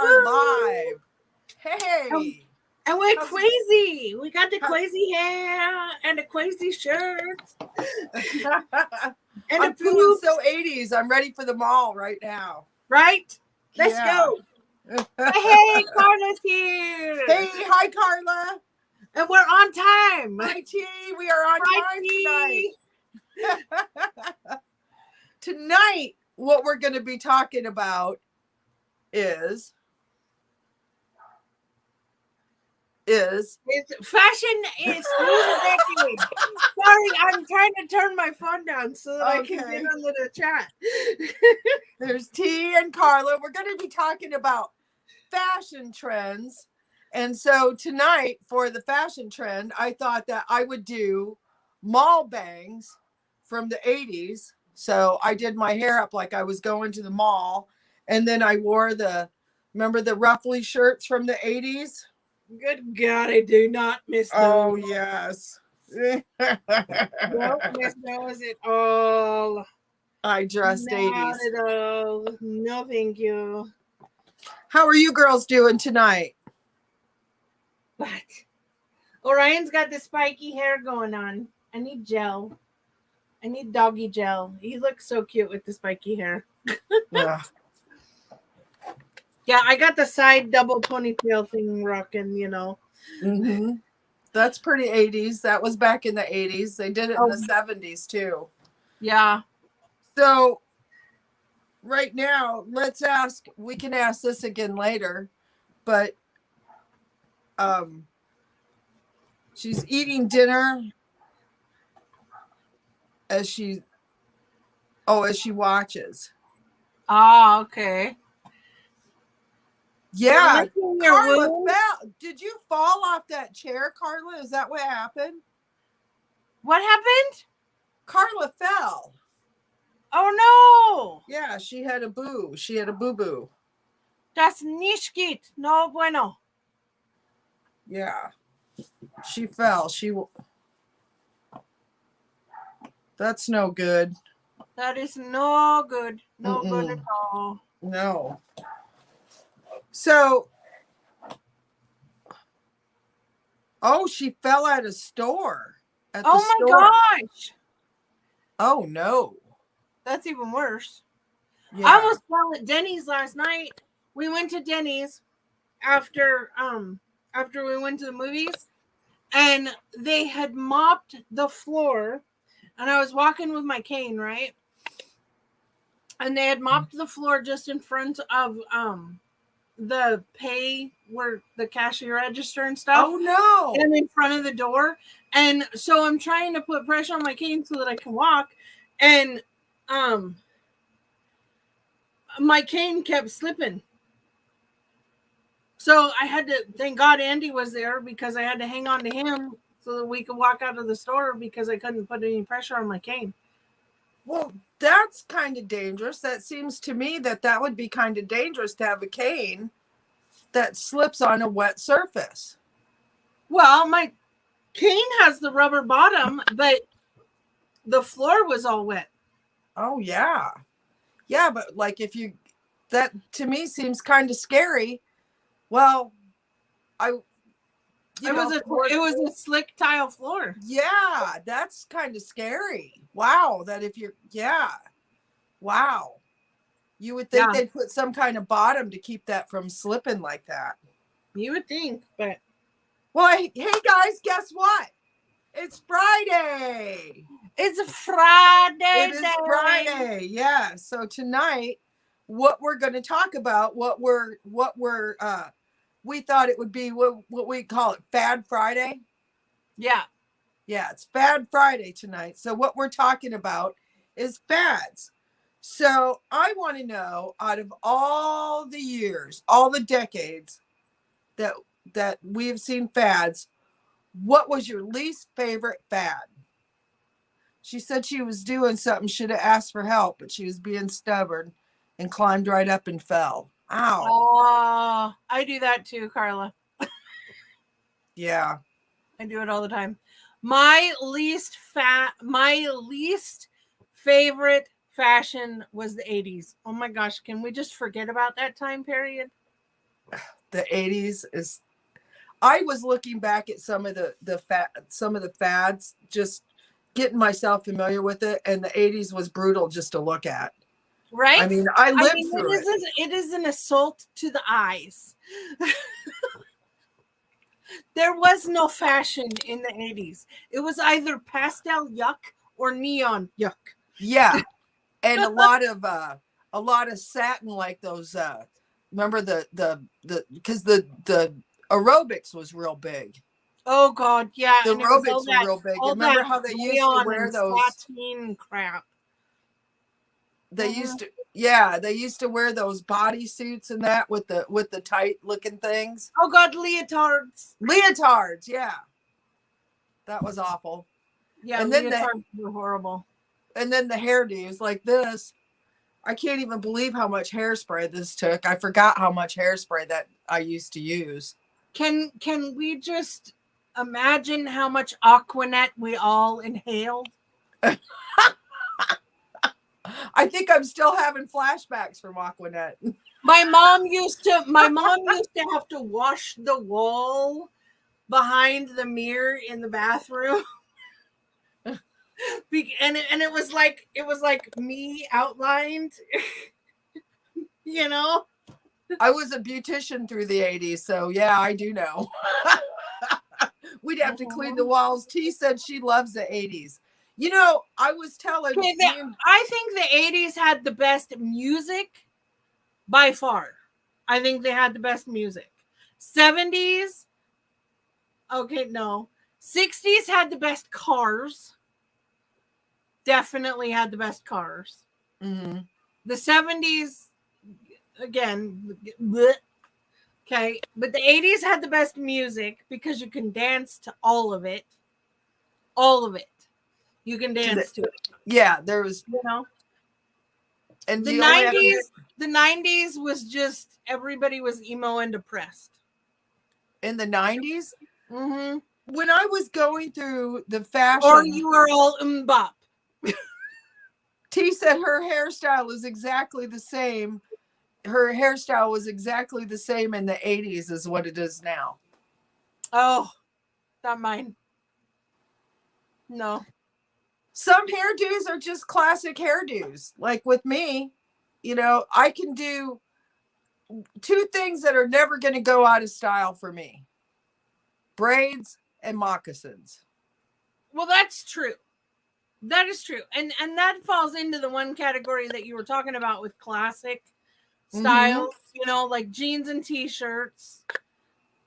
we're live. Hey. And we're crazy. We got the crazy hair and the crazy shirt. And I'm feeling so 80s. I'm ready for the mall right now. Right? Let's go. Hey, Carla's here. Hey, hi, Carla. And we're on time. Hi, T. We are on time tonight. Tonight, what we're going to be talking about is fashion is decade. Sorry, I'm trying to turn my phone down so that I can get under the chat. There's T and Carla. We're going to be talking about fashion trends. And so tonight for the fashion trend, I thought that I would do mall bangs from the 80s. So I did my hair up like I was going to the mall. And then I wore remember the ruffly shirts from the 80s? Good God, I do not miss those. Oh, yes. Don't miss those at all. I dressed 80s. Not at all. No, thank you. How are you girls doing tonight? What? Orion's got the spiky hair going on. I need gel. I need doggy gel. He looks so cute with the spiky hair. Yeah. Yeah, I got the side double ponytail thing rocking, you know. Mm-hmm. That's pretty 80s. That was back in the 80s. They did it in the 70s too. Yeah. So right now, we can ask this again later, but she's eating dinner as she watches. Oh, okay. Yeah, Carla fell. Did you fall off that chair, Carla? Is that what happened? What happened? Carla fell. Oh, no. Yeah, she had a boo. She had a boo-boo. Das nicht geht. No bueno. Yeah. She fell. That's no good. That is no good. No good at all. No. So, she fell at a store. My gosh. Oh, no. That's even worse. Yeah. I almost fell at Denny's last night. We went to Denny's after we went to the movies, and they had mopped the floor, and I was walking with my cane, right? And they had mopped the floor just in front of the pay where the cashier register and stuff. Oh no. And in front of the door. And so I'm trying to put pressure on my cane so that I can walk. And my cane kept slipping. So I had to, thank God Andy was there because I had to hang on to him so that we could walk out of the store because I couldn't put any pressure on my cane. Well, that's kind of dangerous. That seems to me that would be kind of dangerous to have a cane that slips on a wet surface. Well, my cane has the rubber bottom, but the floor was all wet. Oh, yeah. Yeah, but like that to me seems kind of scary. Well, it was a slick tile floor. Yeah, that's kind of scary. Wow, wow. You would think they'd put some kind of bottom to keep that from slipping like that. You would think, but... Well, hey guys, guess what? It's Friday. It's Friday. It is Friday, yeah. So tonight, what we're going to talk about, we thought it would be what we call it, Fad Friday. Yeah. Yeah, it's Fad Friday tonight. So what we're talking about is fads. So I want to know, out of all the years, all the decades that we have seen fads, what was your least favorite fad? She said she was doing something, should have asked for help, but she was being stubborn and climbed right up and fell. Ow. Oh, I do that too, Carla. Yeah. I do it all the time. My least favorite fashion was the 80s. Oh my gosh, can we just forget about that time period? the 80s is, I was looking back at some of the fads, just getting myself familiar with it, and the 80s was brutal just to look at. I Right? mean, I I lived mean, through it. it is an assault to the eyes. There was no fashion in the 80s. It was either pastel yuck or neon yuck. Yeah, and a lot of satin, like those remember the because the aerobics was real big. Oh god, yeah, The and it was aerobics were real big. And all that remember how they used to rayon wear and those, satin crap. they Hmm. used to, yeah, they used to wear those body suits and that with the tight looking things. Oh god, leotards. Leotards, yeah. That was awful. Yeah, And then leotards were horrible. the hairdos like this. I can't even believe how much hairspray this took. I forgot how much hairspray that I used to use. Can we just imagine how much Aquanet we all inhaled? I think I'm still having flashbacks from Aquanet. My mom used to have to wash the wall behind the mirror in the bathroom. And it was like me outlined, you know. I was a beautician through the 80s, so yeah, I do know. We'd have to clean the Mhm. walls. T said she loves the 80s. You know, I was telling Okay, me and I think the 80s had the best music by far. I think they had the best music. 70s, okay, no. 60s had the best cars. Definitely had the best cars. mhm. The 70s, again, bleh. Okay, but the 80s had the best music because you can dance to all of it. All of it. You can To the, dance to it. yeah, there was, You know? and The you only have to, 90s was just everybody was emo and depressed. in the 90s Mm-hmm. when I was going through the Or fashion. you were all bop. T said her hairstyle is exactly the same. Her hairstyle was exactly the same in the 80s as what it is now. Oh, not mine. No. Some hairdos are just classic hairdos. Like with me, you know, I can do two things that are never going to go out of style for me: braids and moccasins. Well, that's true. That is true. And that falls into the one category that you were talking about with classic Mm-hmm. styles, like jeans and t-shirts.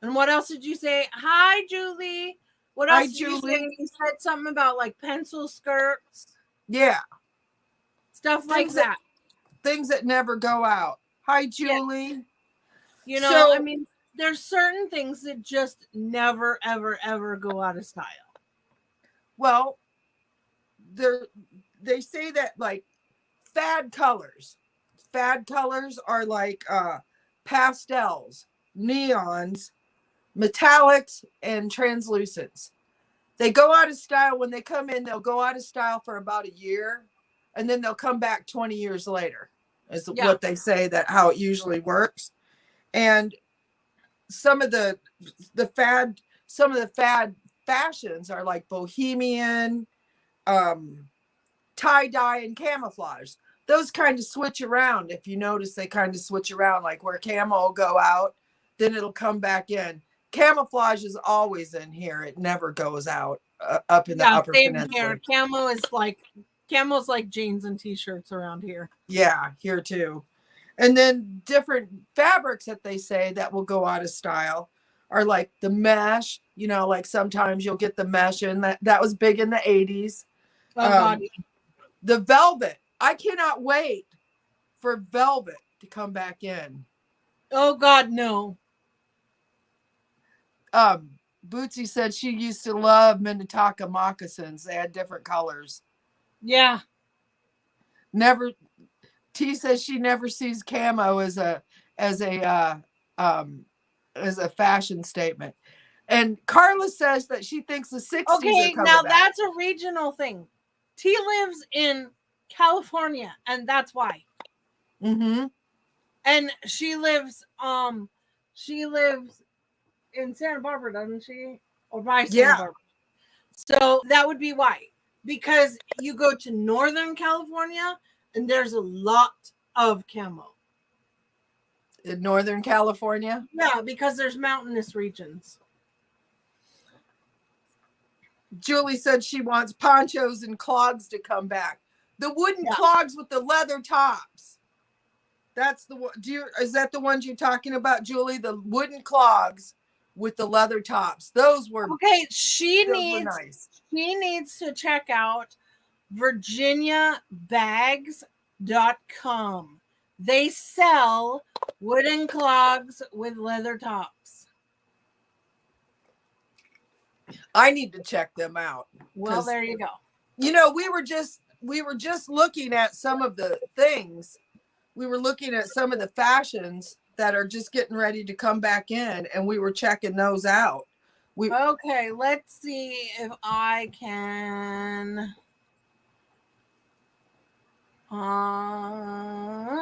And what else did you say? Hi, Julie. What Hi, else did you say? Julie. You said something about like pencil skirts, Yeah, stuff like things that that. things that never go out. Hi, Yeah. Julie. I So, mean, there's certain things that just never, ever, ever go out of style. well, they say that like fad colors. Fad colors are like pastels, neons, metallics, and translucents. They go out of style when they come in. They'll go out of style for about a year, and then they'll come back 20 years later. Is Yeah. what they say, that how it usually works. And some of some of the fad fashions are like bohemian, um, tie dye, and camouflage. Those kind of switch around. If you notice, they kind of switch around, like where camo will go out, then it'll come back in. Camouflage is always in here. It never goes out up in the Yeah, Upper same here. Peninsula. Camo's like jeans and t-shirts around here. Yeah, here too. And then different fabrics that they say that will go out of style are like the mesh. You know, like sometimes you'll get the mesh in that was big in the 80s. Oh god. Um, the velvet. I cannot wait for velvet to come back in. Oh god, no. Bootsy said she used to love Minnetonka moccasins. They had different colors. Yeah. Never. T says she never sees camo as a as a fashion statement. And Carla says that she thinks the 60s are Okay, coming now back. that's a regional thing. T lives in California, and that's why. Mm-hmm. And She lives in Santa Barbara, doesn't she? Or by Santa Yeah. Barbara. So that would be why. Because you go to Northern California and there's a lot of camo. In Northern California? Yeah, because there's mountainous regions. Julie said she wants ponchos and clogs to come back. The wooden clogs with the leather tops. That's the one. Is that the ones you're talking about, Julie? The wooden clogs with the leather tops. Those were okay. were nice. She needs to check out VirginiaBags.com. They sell wooden clogs with leather tops. I need to check them out. Well, there you go. You know, we were just looking at some of the things. We were looking at some of the fashions that are just getting ready to come back in, and we were checking those out. Okay, let's see if I can. I'm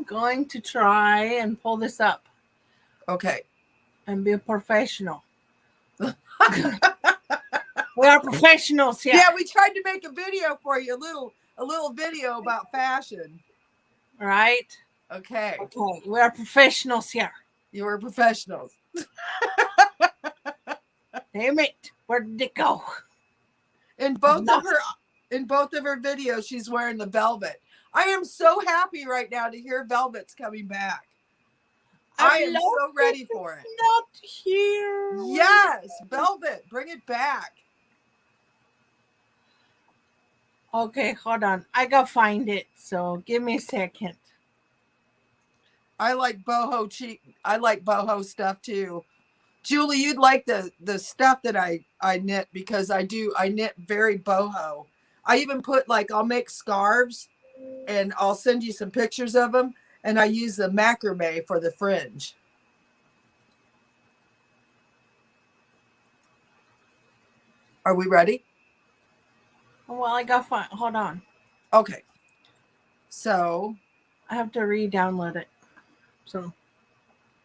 going to try and pull this up. Okay. And be a professional. We are professionals here. Yeah, we tried to make a video for you, a little video about fashion. Right? Okay. Okay, we are professionals here. You were professionals. Damn it. Where did it go? In both of her videos, she's wearing the velvet. I am so happy right now to hear velvet's coming back. I am so ready for it. Not here. Yes, velvet, bring it back. Okay, hold on. I gotta find it. So give me a second. I like boho stuff too. Julie, you'd like the stuff that I knit, because I knit very boho. I even put I'll make scarves, and I'll send you some pictures of them, and I use the macrame for the fringe. Are we ready? Well, I gotta find. Hold on. Okay. So I have to re-download it. So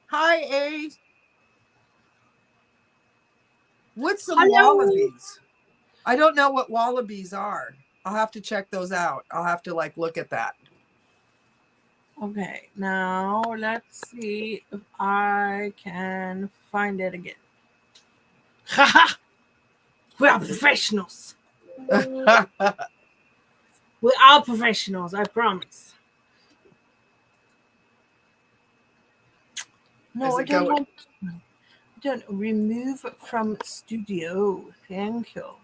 hi, A. What's some wallabies? I don't know what wallabies are. I'll have to check those out. I'll have to look at that. Okay, now let's see if I can find it again. Haha! We are professionals. We are professionals, I promise. No, I don't want. Don't remove from studio. Thank you.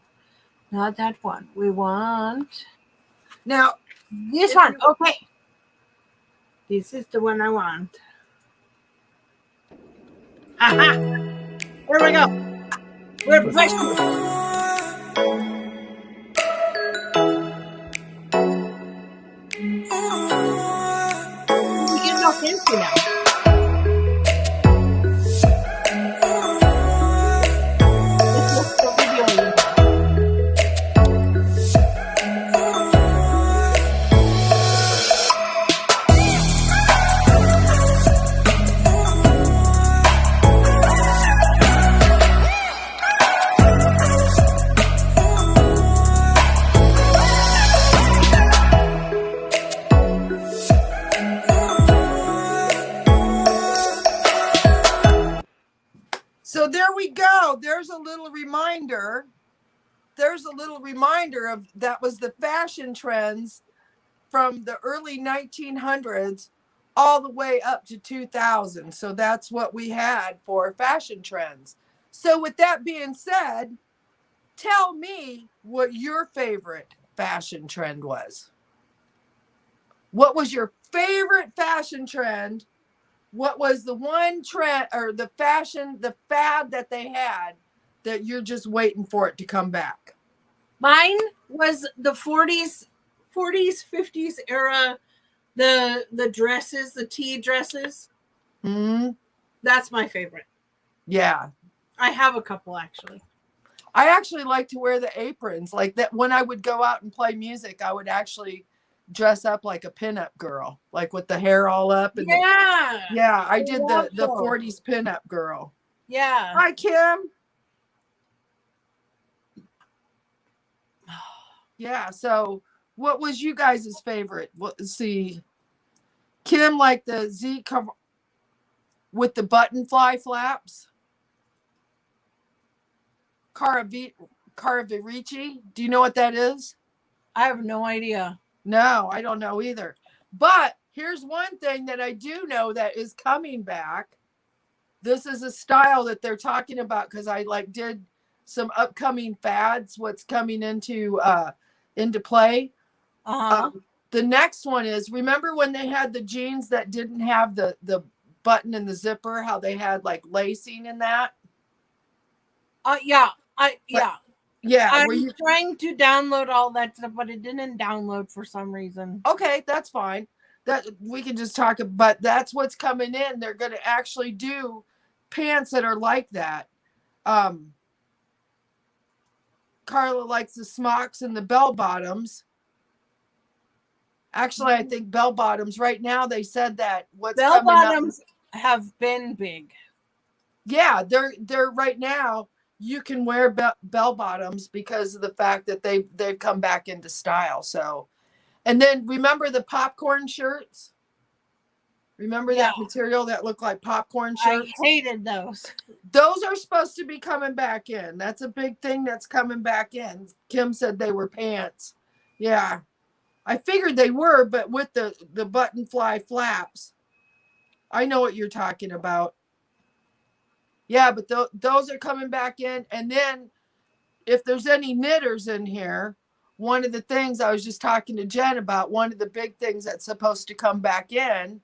Not that one. We want now this one. Okay. This is the one I want. Aha! There we go. We're professionals. We get no fancy now. So there we go. There's a little reminder. Of that was the fashion trends from the early 1900s all the way up to 2000. So that's what we had for fashion trends. So with that being said, tell me what your favorite fashion trend was. What was your favorite fashion trend? What was the one trend or the fad that they had that you're just waiting for it to come back? Mine was the 40s, 50s era, the dresses, the tea dresses. Mm-hmm. That's my favorite. Yeah. I have a couple, actually. I actually like to wear the aprons. Like that when I would go out and play music, I would actually dress up like a pinup girl, like with the hair all up and Yeah. yeah, I I did love the those. 40s pinup girl. Yeah. Hi, Kim. Yeah, so what was you guys' favorite? Let's see. Kim like the Z cover with the button fly flaps. Caravirici. Do you know what that is? I have no idea. No, I don't know either. But here's one thing that I do know that is coming back. This is a style that they're talking about because I like did some upcoming fads, what's coming into play. Uh-huh. The next one is, remember when they had the jeans that didn't have the button and the zipper, how they had like lacing in that? Yeah. But Yeah. yeah, I'm where you trying to download all that stuff, but it didn't download for some reason. okay, that's fine. That we can just talk about, but that's what's coming in. They're gonna actually do pants that are like that. Um Carla likes the smocks and the bell bottoms. Actually, I think bell bottoms right now they said that what's Bell coming up. bottoms have been big. Yeah, they're right now you can wear bell bottoms because of the fact that they've come back into style. So, and then remember the popcorn shirts? Remember Yeah. that material that looked like popcorn I shirts? hated those. Those are supposed to be coming back in. That's a big thing that's coming back in. Kim said they were pants. Yeah. I figured they were, but with the button fly flaps. I know what you're talking about. Yeah, but those are coming back in. And then if there's any knitters in here, one of the things I was just talking to Jen about, one of the big things that's supposed to come back in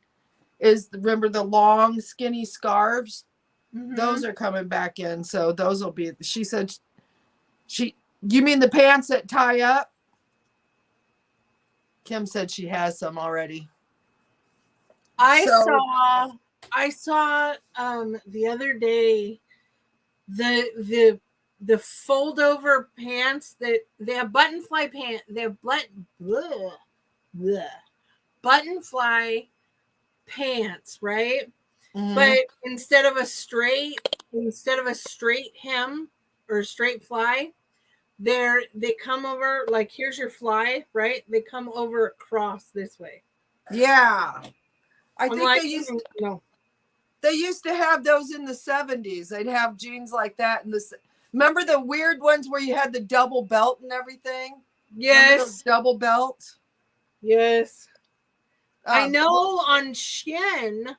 is remember the long skinny scarves? Those are coming back in. So those will be, she said, you mean the pants that tie up? Kim said she has some already. I So, saw the other day the fold over pants that they have button fly pants. They have button fly pants, right? But instead of a straight hem or a straight fly, they come over like here's your fly, right? They come over across this way. yeah. I I'm think like, no. they used to have those in the 70s. They'd have jeans like that. Remember the weird ones where you had the double belt and everything? Remember those Yes. double belts? Yes. I Um, know on Shein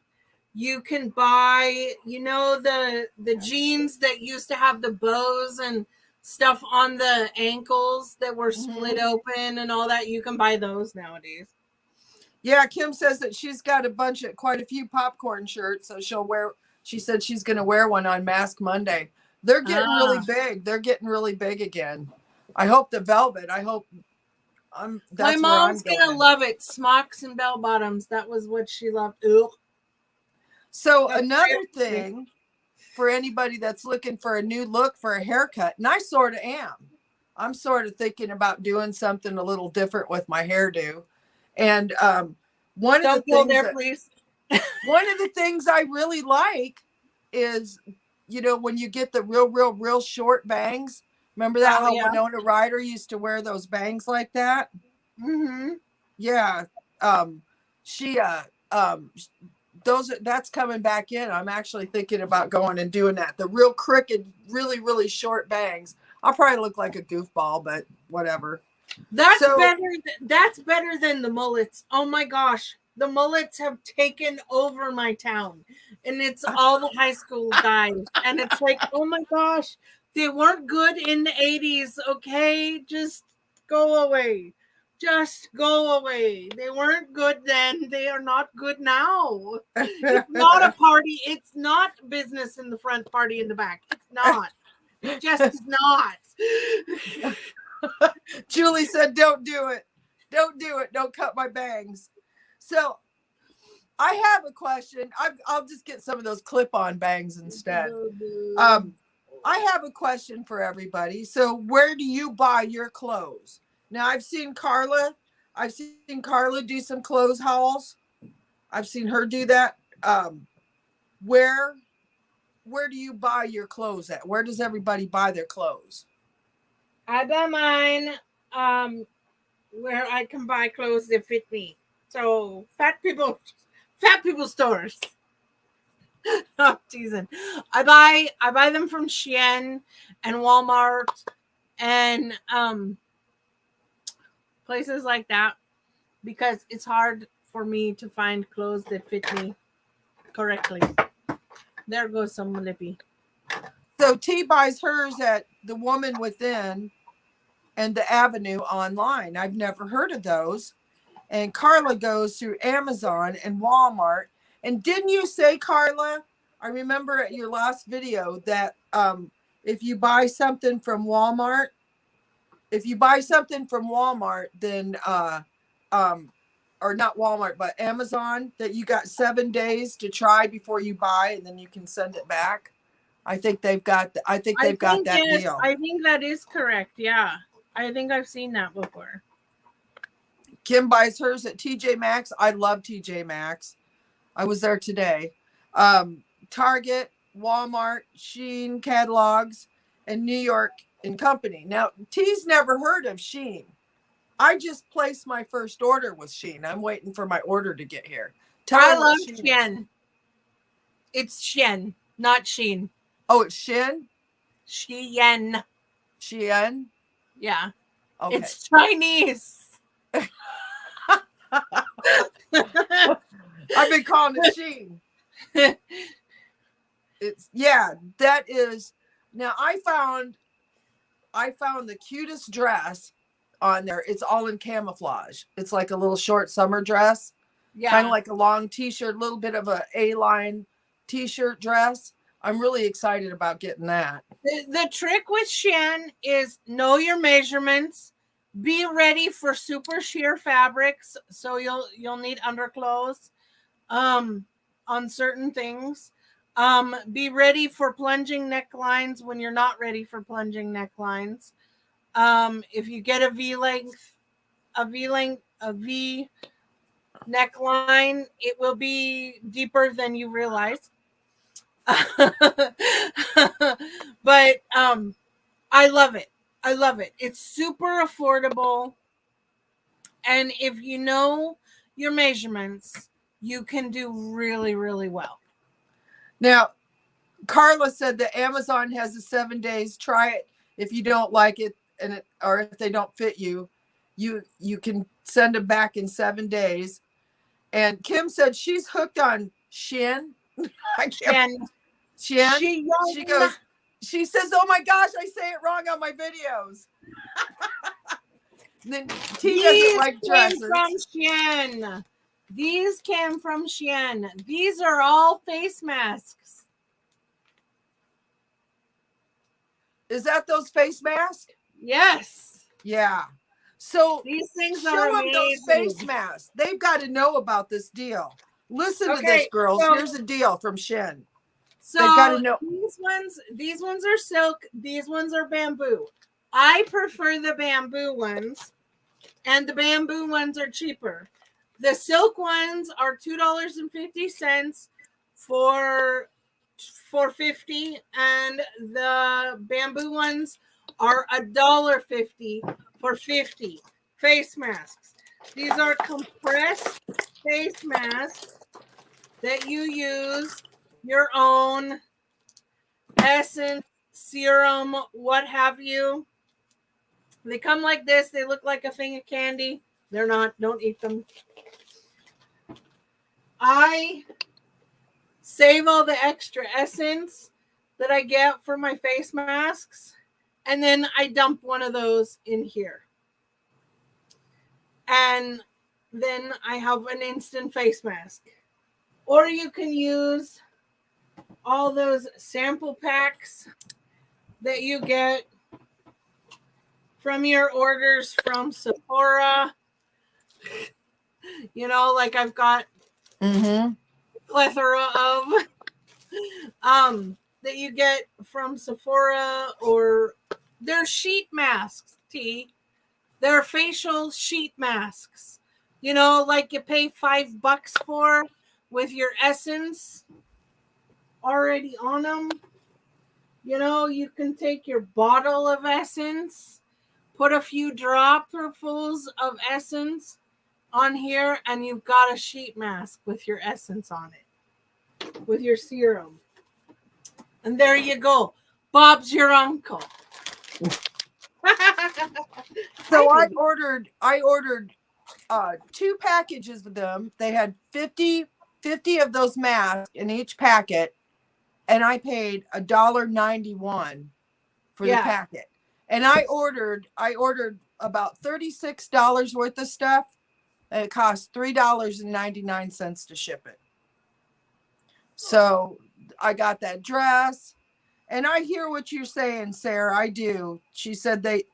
you can buy, the jeans that used to have the bows and stuff on the ankles that were split open and all that. You can buy those nowadays. yeah, Kim says that she's got quite a few popcorn shirts. So she said she's going to wear one on Mask Monday. They're getting really big. They're getting really big again. I hope the velvet, My that's where I'm mom's gonna going. love it. Smocks and bell bottoms. That was what she loved. Ugh. So another thing for anybody that's looking for a new look for a haircut, and I sort of am. I'm sort of thinking about doing something a little different with my hairdo. And Don't go there, please. one of the things I really like is, when you get the real short bangs. Remember that Oh how yeah. Winona Ryder used to wear those bangs like that? Mm-hmm. Yeah. She that's coming back in. I'm actually thinking about going and doing that. The real crooked, really short bangs. I'll probably look like a goofball, but whatever. That's So better. That's better than the mullets. Oh my gosh, the mullets have taken over my town, and it's all the high school guys. And it's like, oh my gosh, they weren't good in the '80s. Okay, just go away. Just go away. They weren't good then. They are not good now. It's not a party. It's not business in the front, party in the back. It's not. It just is not. Julie said, don't do it. Don't do it. Don't cut my bangs. So I have a question. I'll just get some of those clip-on bangs instead. I have a question for everybody. So where do you buy your clothes? Now I've seen Carla I've seen Carla do some clothes hauls. I've seen her do that. Where where do you buy your clothes at? Where does everybody buy their clothes? I buy mine where I can buy clothes that fit me. So fat people stores. I'm teasing. I buy them from Shein and Walmart and places like that because it's hard for me to find clothes that fit me correctly. There goes some lippy. So T buys hers at the Woman Within and the Avenue online. I've never heard of those. And Carla goes through Amazon and Walmart. And didn't you say, Carla? I remember at your last video that if you buy something from Walmart, then or not Walmart, but Amazon, that you got 7 days to try before you buy, and then you can send it back. I think they've got. I think I they've got think that yes, deal. I think that is correct. Yeah. I think I've seen that before. Kim buys hers at TJ Maxx. I love TJ Maxx. I was there today. Target, Walmart, Shein catalogs, and New York and Company. Now, T's never heard of Shein. I just placed my first order with Shein. I'm waiting for my order to get here. Tell I her what love Shein is. Shein. It's Shein, not Shein. Oh, it's Shein? Shein. Shein? Yeah. Okay. It's Chinese. I've been calling it Shein. It's that is. Now I found the cutest dress on there. It's all in camouflage. It's like a little short summer dress. Yeah. Kind of like a long t-shirt, a little bit of a A-line t-shirt dress. I'm really excited about getting that. The trick with Shein is know your measurements. Be ready for super sheer fabrics, so you'll need underclothes on certain things. Be ready for plunging necklines when you're not ready for plunging necklines. If you get a V neckline, it will be deeper than you realize. But I love it. I love it. It's super affordable. And if you know your measurements, you can do really, really well. Now, Carla said that Amazon has the 7 days. Try it. If you don't like it, or if they don't fit you, you can send them back in 7 days. And Kim said she's hooked on Shein. I can't. Shein. She goes. She says, "Oh my gosh, I say it wrong on my videos." Then T doesn't like dresses. From Shein. These came from Shein. These are all face masks. Is that those face masks? Yes. Yeah. So these things show are them those face masks. They've got to know about this deal. Listen to this, girls. So, here's a deal from Shein. So they've got to know. These ones are silk. These ones are bamboo. I prefer the bamboo ones, and the bamboo ones are cheaper. The silk ones are $2.50 for 50, and the bamboo ones are $1.50 for 50 face masks. These are compressed face masks that you use your own essence, serum, what have you. They come like this. They look like a thing of candy. They're not. Don't eat them. I save all the extra essence that I get for my face masks, and then I dump one of those in here. And then I have an instant face mask. Or you can use all those sample packs that you get from your orders from Sephora. You know, like I've got plethora of that you get from Sephora, or they're sheet masks, T. They're facial sheet masks. You know, like you pay $5 for with your essence already on them. You know, you can take your bottle of essence, put a few dropperfuls of essence on here, and you've got a sheet mask with your essence on it, with your serum. And there you go. Bob's your uncle. So Hi, baby. I ordered 2 packages of them. They had 50 of those masks in each packet, and I paid $1.91 for the Yeah. packet. And I ordered about $36 worth of stuff, and it cost $3.99 to ship it. So I got that dress, and I hear what you're saying, Sarah. I do. She said they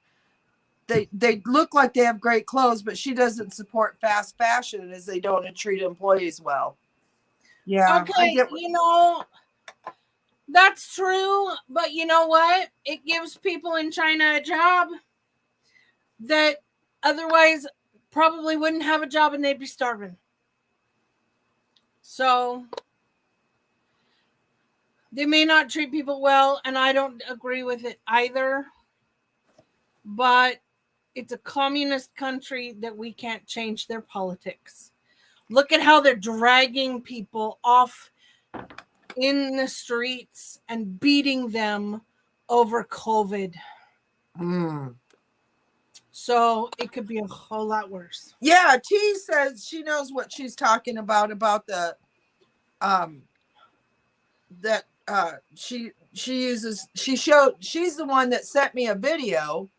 look like they have great clothes, but she doesn't support fast fashion as they don't treat employees well. Yeah, I Okay, get. that's true, but you know what? It gives people in China a job that otherwise probably wouldn't have a job and they'd be starving. So they may not treat people well, and I don't agree with it either. But it's a communist country that we can't change their politics. Look at how they're dragging people off in the streets and beating them over COVID. Mm. So it could be a whole lot worse. Yeah, T says she knows what she's talking about the um that she's the one that sent me a video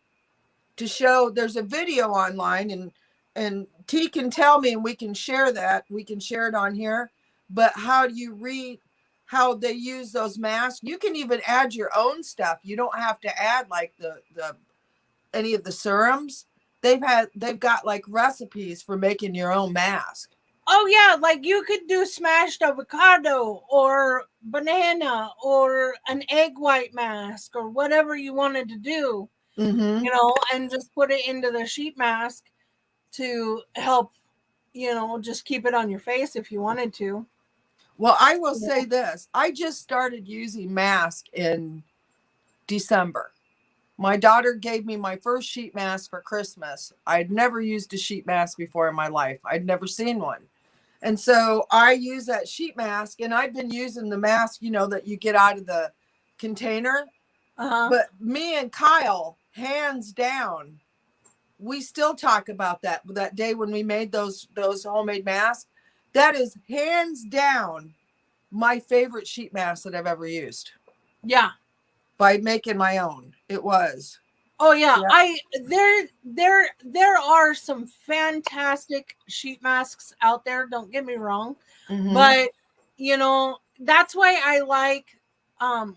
to show. There's a video online, and T can tell me, and we can share that. We can share it on here. But how do you read how they use those masks? You can even add your own stuff. You don't have to add like the any of the serums. They've got like recipes for making your own mask. Oh yeah, like you could do smashed avocado or banana or an egg white mask or whatever you wanted to do, Mm-hmm. and just put it into the sheet mask to help, just keep it on your face if you wanted to. Well, I will say this. I just started using mask in December. My daughter gave me my first sheet mask for Christmas. I'd never used a sheet mask before in my life. I'd never seen one. And so I use that sheet mask, and I've been using the mask, that you get out of the container. Uh-huh. But me and Kyle, hands down, we still talk about that day when we made those homemade masks. That is hands down my favorite sheet mask that I've ever used Yeah. by making my own. It was. Oh yeah, Yeah. there are some fantastic sheet masks out there, don't get me wrong, Mm-hmm. but that's why I like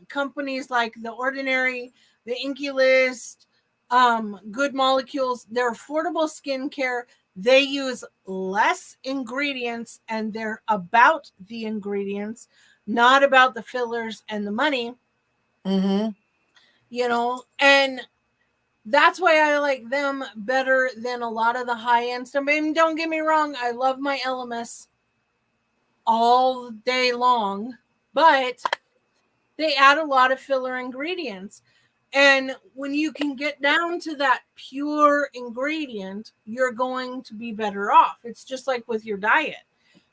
companies like The Ordinary, The Inky List, Good Molecules. They're affordable skincare. They use less ingredients and they're about the ingredients, not about the fillers and the money, Mm-hmm. and that's why I like them better than a lot of the high end stuff. I mean, don't get me wrong, I love my Elemis all day long, but they add a lot of filler ingredients. And when you can get down to that pure ingredient, you're going to be better off. It's just like with your diet.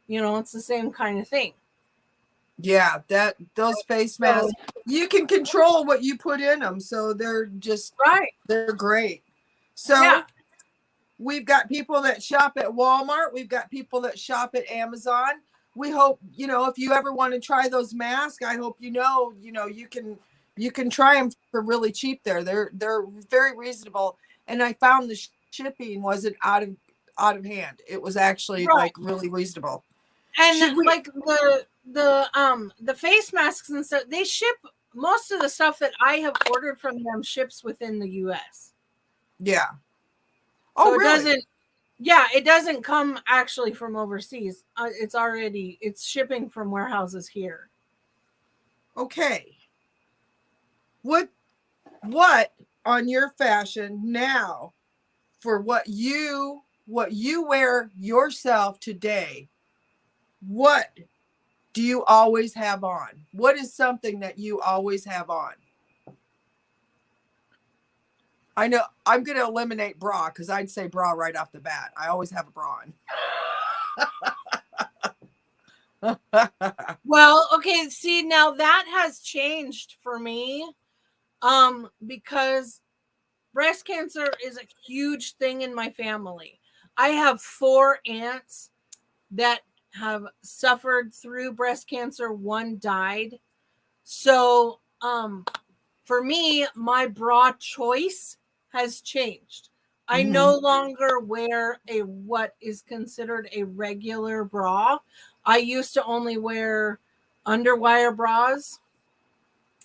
It's the same kind of thing. Yeah, those face So, masks, you can control what you put in them, so right. they're great. Yeah. So we've got people that shop at Walmart. We've got people that shop at Amazon. We hope, if you ever want to try those masks, I hope you can try them for really cheap there. They're very reasonable. And I found the shipping wasn't out of hand. It was actually Right. like really reasonable. And Should we like the face masks and stuff, they ship most of the stuff that I have ordered from them ships within the US. Yeah. So Oh, really? it doesn't come actually from overseas. It's shipping from warehouses here. Okay. What on your fashion now for what you wear yourself today, what do you always have on? What is something that you always have on? I know I'm going to eliminate bra because I'd say bra right off the bat. I always have a bra on. Well, okay, see, now that has changed for me. Because breast cancer is a huge thing in my family. I have 4 aunts that have suffered through breast cancer. One died. So, for me, my bra choice has changed. I no longer wear a what is considered a regular bra. I used to only wear underwire bras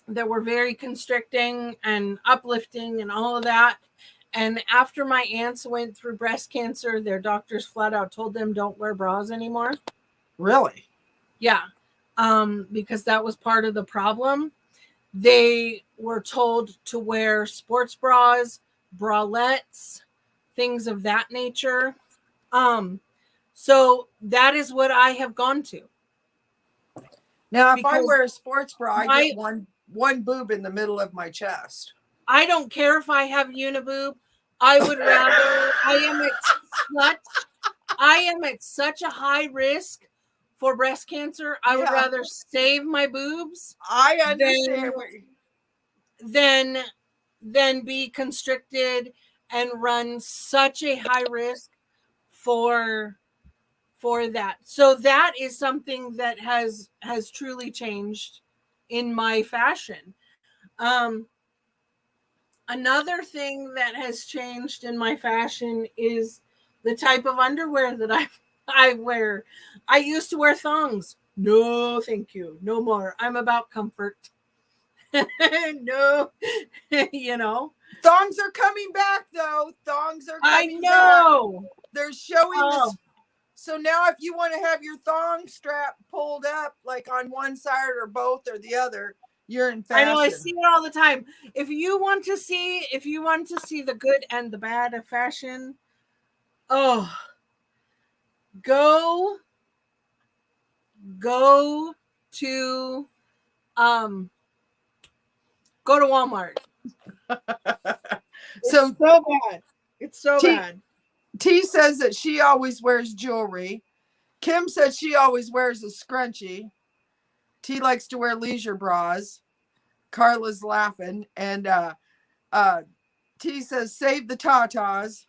that were very constricting and uplifting and all of that. And after my aunts went through breast cancer, their doctors flat out told them don't wear bras anymore. Really? Yeah. Because that was part of the problem. They were told to wear sports bras, bralettes, things of that nature. So that is what I have gone to. Now, if I Because wear a sports bra, I my get one boob in the middle of my chest. I don't care if I have uniboob. I would rather I am at such a high risk for breast cancer. I would Yeah, rather save my boobs I than understand what than than be constricted and run such a high risk for that. So that is something that has truly changed in my fashion. Um Another thing that has changed in my fashion is the type of underwear that I wear. I used to wear thongs. No, thank you. No more. I'm about comfort. No, you know. thongs are coming back though. Thongs are I coming back. know. They're showing Oh, this. So now if you want to have your thong strap pulled up like on one side or both or the other, you're in I know. I fashion. see it all the time. If you want to see the good and the bad of fashion, oh, go go to um go to Walmart. It's So so bad. It's so T bad. T says that she always wears jewelry. Kim said she always wears a scrunchie. T likes to wear leisure bras. Carla's laughing. And uh, T says, save the tatas.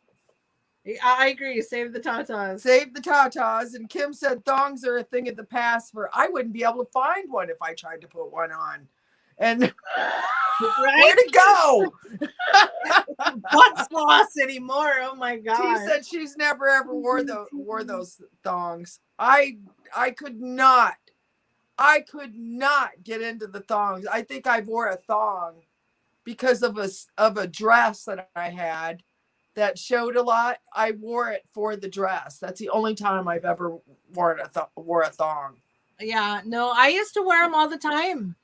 I agree. Save the tatas. Save the tatas. And Kim said, thongs are a thing of the past. For I wouldn't be able to find one if I tried to put one on. And Right? where'd it go? What's lost anymore? Oh my T god. said she's never ever wore those thongs. I could not. I could not get into the thongs. I think I wore a thong because of a dress that I had that showed a lot. I wore it for the dress. That's the only time I've ever wore a thong. Yeah, no, I used to wear them all the time,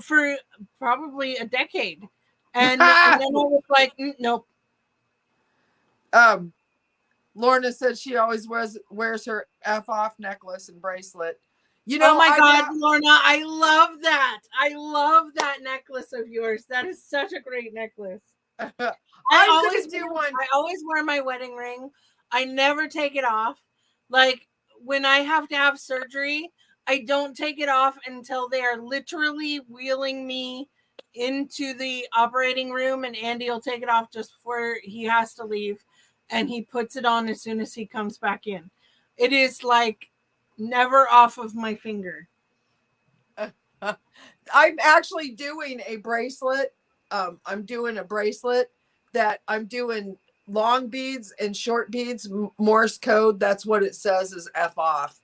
for probably a decade. And then I was like, nope. Lorna said she always wears her F off necklace and bracelet. Oh my I god, got Lorna, I love that. I love that necklace of yours. That is such a great necklace. I'm gonna do one. I always wear my wedding ring. I never take it off. Like when I have to have surgery, I don't take it off until they are literally wheeling me into the operating room, and Andy will take it off just before he has to leave, and he puts it on as soon as he comes back in. It is like never off of my finger. I'm actually doing a bracelet. I'm doing a bracelet that I'm doing long beads and short beads, Morse code. That's what it says is F off.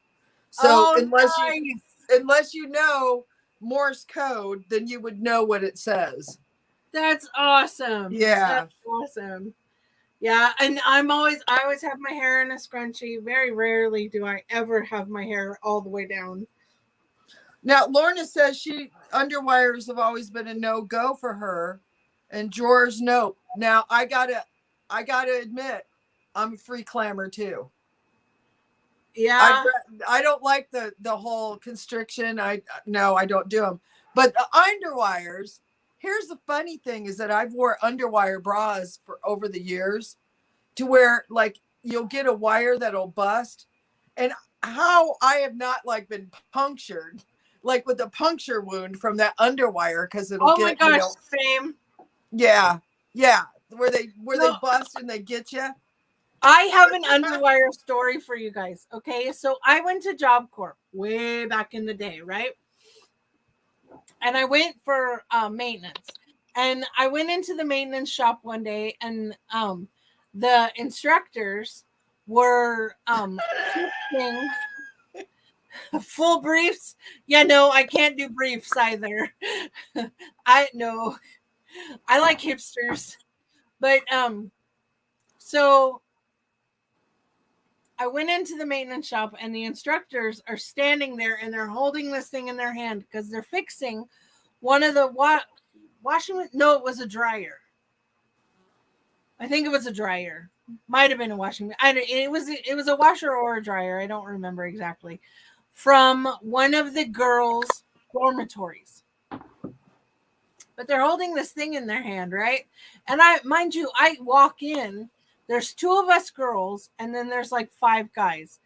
So unless you know Morse code, then you would know what it says. That's awesome. Yeah. That's awesome. Yeah, and I always have my hair in a scrunchie. Very rarely do I ever have my hair all the way down. Now, Lorna says underwires have always been a no-go for her, and drawers, no. Now, I I got to admit, I'm a free clamor too. Yeah. I don't like the whole constriction. No, I don't do them. But the underwires, here's the funny thing is that I've wore underwire bras for over the years to where like you'll get a wire that'll bust, and how I have not like been punctured like with a puncture wound from that underwire because it'll Oh my get, you gosh, know, same. yeah, yeah, where they No, bust and they get you. I have an underwire story for you guys. Okay, so I went to Job Corp way back in the day, right? And I went for maintenance. And I went into the maintenance shop one day, and the instructors were fixing full briefs. Yeah, no, I can't do briefs either. I know I like hipsters, but so I went into the maintenance shop, and the instructors are standing there, and they're holding this thing in their hand because they're fixing one of the washing. No, it was a dryer. I think it was a dryer. Might have been a washing. It was a washer or a dryer. I don't remember exactly. From one of the girls' dormitories. But they're holding this thing in their hand, right? And mind you, I walk in. There's two of us girls, and then there's like five guys.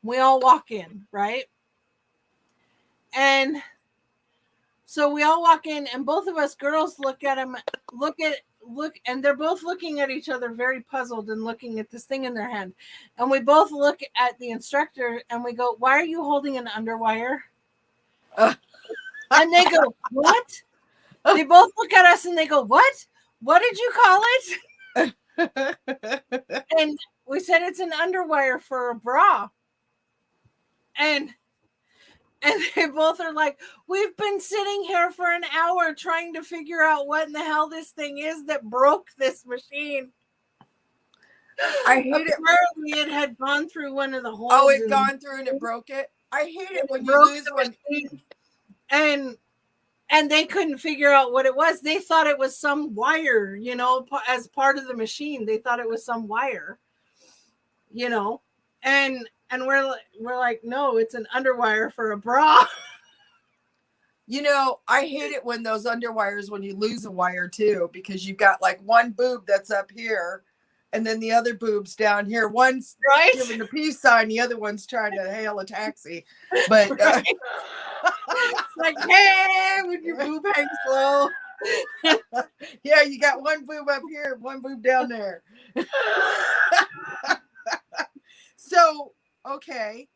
We all walk in, right? And so we all walk in, and both of us girls look at him, and they're both looking at each other, very puzzled, and looking at this thing in their hand. And we both look at the instructor, and we go, "Why are you holding an underwire?" And they go, "What?" They both look at us, and they go, "What? What did you call it?" And we said it's an underwire for a bra. And they both are like, "We've been sitting here for an hour trying to figure out what in the hell this thing is that broke this machine." I hate it. Apparently it had gone through one of the holes. Oh, it gone through and it broke it. I hate it when you lose one. And they couldn't figure out what it was. They thought it was some wire, you know, as part of the machine. They thought it was some wire, you know, and we're like, no, it's an underwire for a bra. You know, I hate it when those underwires, when you lose a wire too, because you've got like one boob that's up here and then the other boob's down here. One's right? giving the peace sign, the other one's trying to hail a taxi. But right. It's like, hey, with your boob hangs low. Yeah, you got one boob up here, one boob down there. So, okay.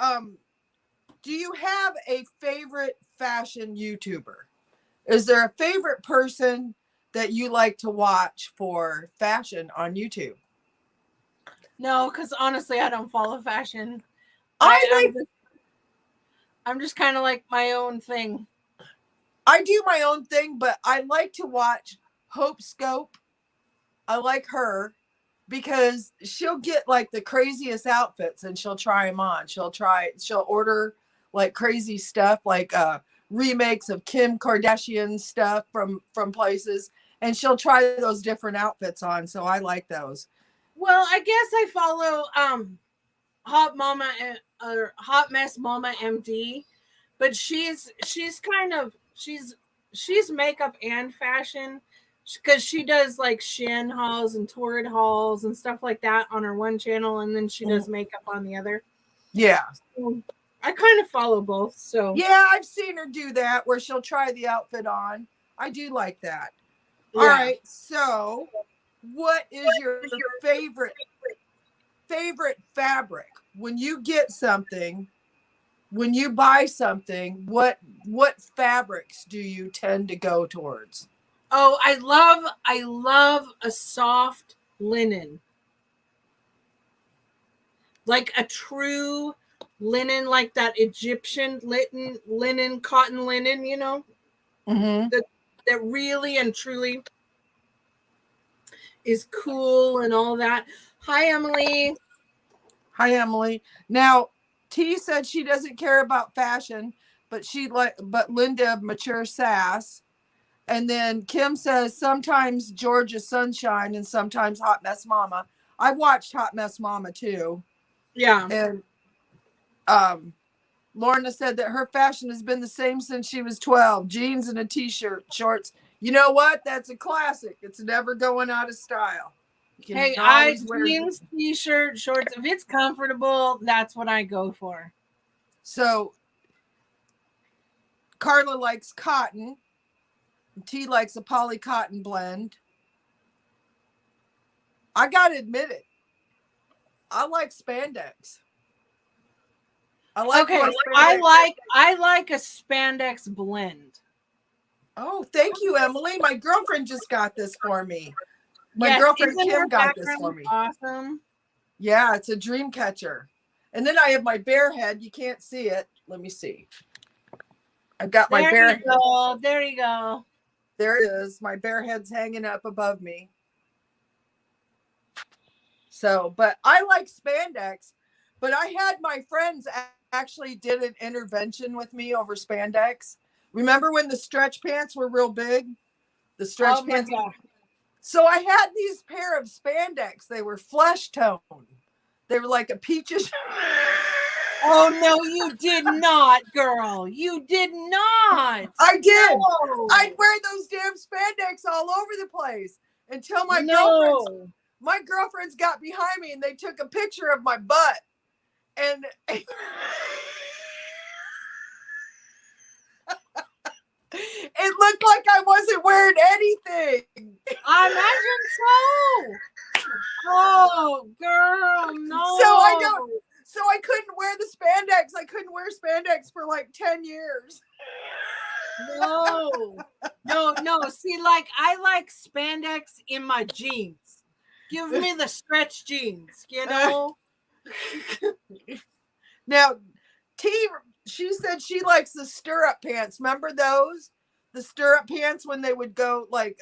Do you have a favorite fashion YouTuber? Is there a favorite person that you like to watch for fashion on YouTube? No, because honestly, I don't follow fashion. I'm just kind of like my own thing. I do my own thing, but I like to watch Hope Scope. I like her because she'll get like the craziest outfits and she'll try them on. She'll order like crazy stuff, like remakes of Kim Kardashian stuff from places, and she'll try those different outfits on. So I like those. Well, I guess I follow Hot Mama or Hot Mess Mama MD, but she's makeup and fashion because she does like Shin hauls and Torrid hauls and stuff like that on her one channel, and then she does makeup on the other. Yeah. So I kind of follow both. So yeah, I've seen her do that where she'll try the outfit on. I do like that. Yeah. All right. So what is your favorite fabric? When you get something, when you buy something, what fabrics do you tend to go towards? Oh, I love a soft linen. Like a true linen, like that Egyptian linen, cotton linen, you know? Mm-hmm. That really and truly is cool and all that. Hi, Emily. Hi, Emily. Now, T said she doesn't care about fashion, but Linda Mature Sass And then Kim says sometimes Georgia Sunshine and sometimes Hot Mess Mama. I've watched Hot Mess Mama too. Yeah. And Lorna said that her fashion has been the same since she was 12. Jeans and a t-shirt, shorts. You know what? That's a classic. It's never going out of style. You can Hey, always wear it. jeans, t-shirt, shorts. If it's comfortable, that's what I go for. So Carla likes cotton. T likes a poly cotton blend. I gotta admit it. I like spandex. Okay, I like a spandex blend. Oh, thank you, Emily. My girlfriend just got this for me. My Yes, girlfriend isn't her Kim got this for background me. awesome? Yeah, it's a dream catcher. And then I have my bear head. You can't see it. Let me see. I've got my bear head. There you go. There it is. My bear head's hanging up above me. So, but I like spandex. But I had my friends actually did an intervention with me over spandex. Remember when the stretch pants were real big? The stretch pants. God. So I had these pair of spandex. They were flesh tone. They were like a peachish. Oh no, you did not, girl. You did not. I did. No. I'd wear those damn spandex all over the place until my girlfriends got behind me and they took a picture of my butt. And it looked like I wasn't wearing anything. I imagine so. Oh, girl, no. So I couldn't wear the spandex. I couldn't wear spandex for like 10 years. No. See, like I like spandex in my jeans. Give me the stretch jeans, you know? Now, she said she likes the stirrup pants. Remember those? The stirrup pants when they would go like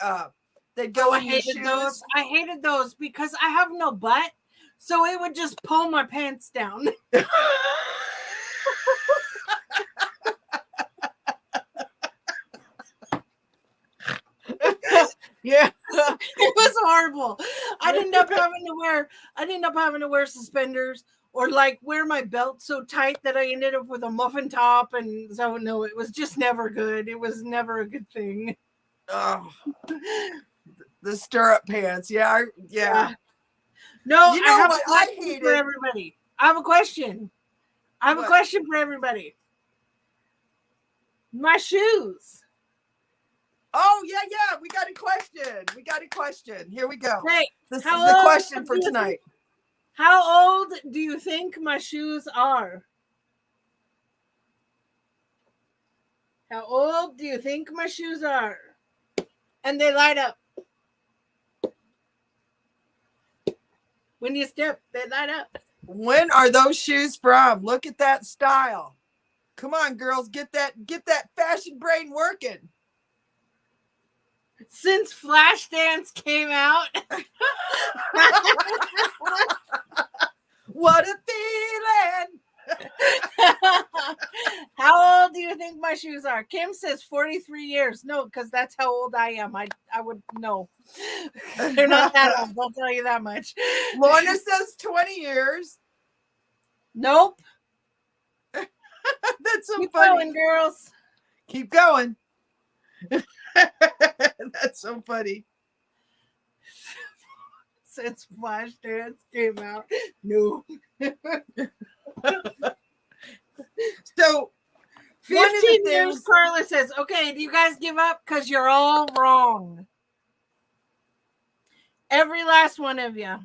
they'd go in your shoes. I hated those because I have no butt, so it would just pull my pants down. Yeah. It was horrible. I'd end up having to wear suspenders or like wear my belt so tight that I ended up with a muffin top, and so no, it was just never good. It was never a good thing. Oh, the stirrup pants. Yeah. No, you know I have what a question for everybody. I have a question. For everybody. My shoes. Oh, yeah. We got a question. Here we go. Hey, this is the question for tonight. How old do you think my shoes are? How old do you think my shoes are? And they light up. When you step, they light up. When are those shoes from? Look at that style. Come on, girls, get that fashion brain working. Since Flashdance came out. What a feeling. How old do you think my shoes are? Kim says 43 years. No, because that's how old I am. I would know. They're not that old. I'll tell you that much. Lorna says 20 years. Nope. That's so Keep funny. going, girls. Keep going. That's so funny. Since Flashdance came out. No. So 15 years, Carla says, okay, do you guys give up? Because you're all wrong. Every last one of you.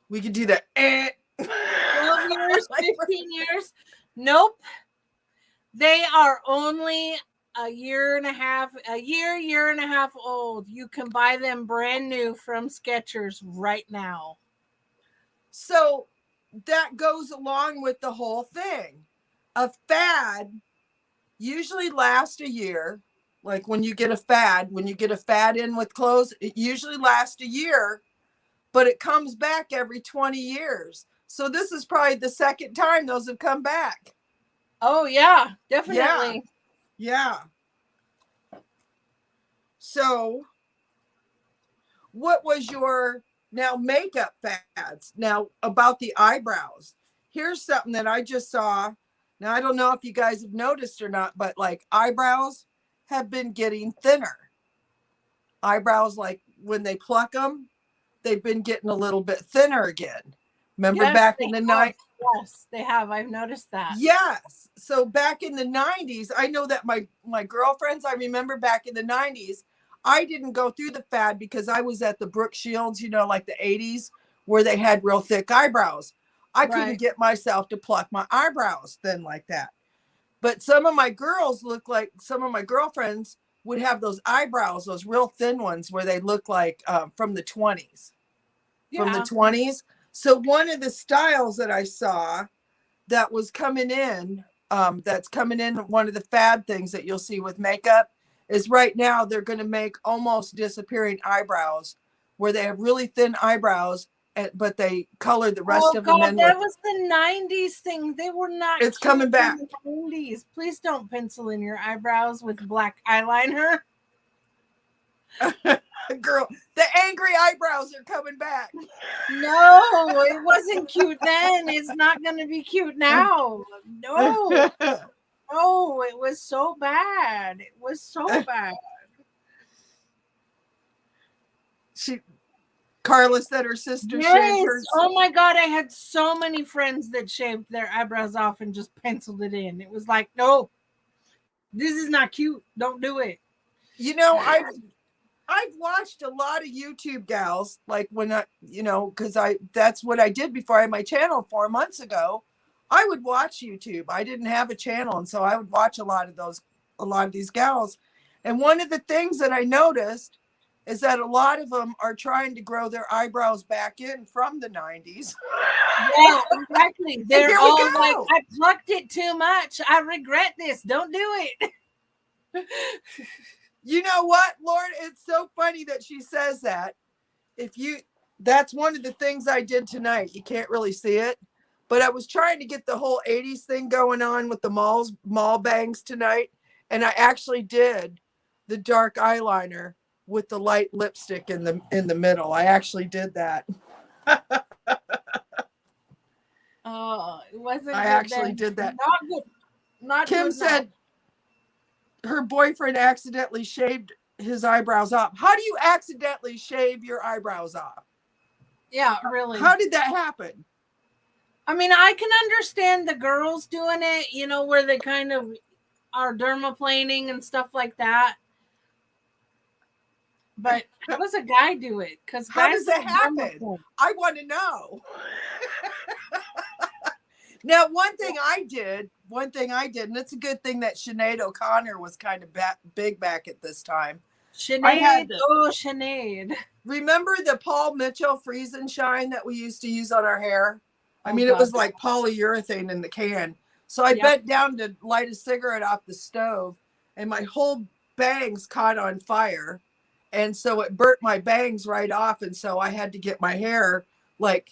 We could do that. 12 years, 15 years. Nope. They are only a year and a half old. You can buy them brand new from Skechers right now. So that goes along with the whole thing. A fad usually lasts a year. Like when you get a fad in with clothes, it usually lasts a year, but it comes back every 20 years. So this is probably the second time those have come back. Oh, yeah, definitely. Yeah. So what was your now makeup fads? Now about the eyebrows. Here's something that I just saw. Now I don't know if you guys have noticed or not, but like eyebrows have been getting thinner. Eyebrows, like when they pluck them, they've been getting a little bit thinner again. Remember Yes, back they in the have. night? Yes, they have. I've noticed that. Yes. So back in the 90s, I know that my girlfriends, I remember back in the 90s, I didn't go through the fad because I was at the Brooke Shields, like the 80s where they had real thick eyebrows. I couldn't Right. get myself to pluck my eyebrows thin like that. But some of my girls look like some of my girlfriends would have those eyebrows, those real thin ones where they look like from the 20s. From the Yeah. 20s. So one of the styles that I saw that was coming in, that's coming in, one of the fad things that you'll see with makeup is right now they're going to make almost disappearing eyebrows where they have really thin eyebrows, but they color the rest Oh of them God, in that with, was the '90s thing. They were not it's cute coming in back. the '90s. Please don't pencil in your eyebrows with black eyeliner. Girl, the angry eyebrows are coming back. No, it wasn't cute then. It's not going to be cute now. No, no, it was so bad. It was so bad. she Carla said her sister shaved Yes. hers. Oh my God, I had so many friends that shaved their eyebrows off and just penciled it in. It was like, no, this is not cute. Don't do it. I've watched a lot of YouTube gals, like when because that's what I did before I had my channel 4 months ago. I would watch YouTube. I didn't have a channel, and so I would watch a lot of these gals. And one of the things that I noticed is that a lot of them are trying to grow their eyebrows back in from the 90s. Yeah, exactly. And They're here we all like, go. I plucked it too much. I regret this. Don't do it. You know what, Lord? It's so funny that she says that. If you That's one of the things I did tonight. You can't really see it, but I was trying to get the whole 80s thing going on with the mall bangs tonight, and I actually did the dark eyeliner with the light lipstick in the middle. I actually did that. Oh, it wasn't I good actually then. did that. Not good. Not Kim good now. said her boyfriend accidentally shaved his eyebrows off. How do you accidentally shave your eyebrows off? Yeah, really. How did that happen? I mean, I can understand the girls doing it, where they kind of are dermaplaning and stuff like that. But how does a guy do it? Because How guys does that don't happen? dermaplane. I want to know. Now, one thing I did, and it's a good thing that Sinead O'Connor was kind of big back at this time. I had Sinead, to oh, Sinead. remember the Paul Mitchell Freeze and Shine that we used to use on our hair. I Oh, mean, it God. was like polyurethane in the can. So I Yep. bent down to light a cigarette off the stove, and my whole bangs caught on fire. And so it burnt my bangs right off. And so I had to get my hair like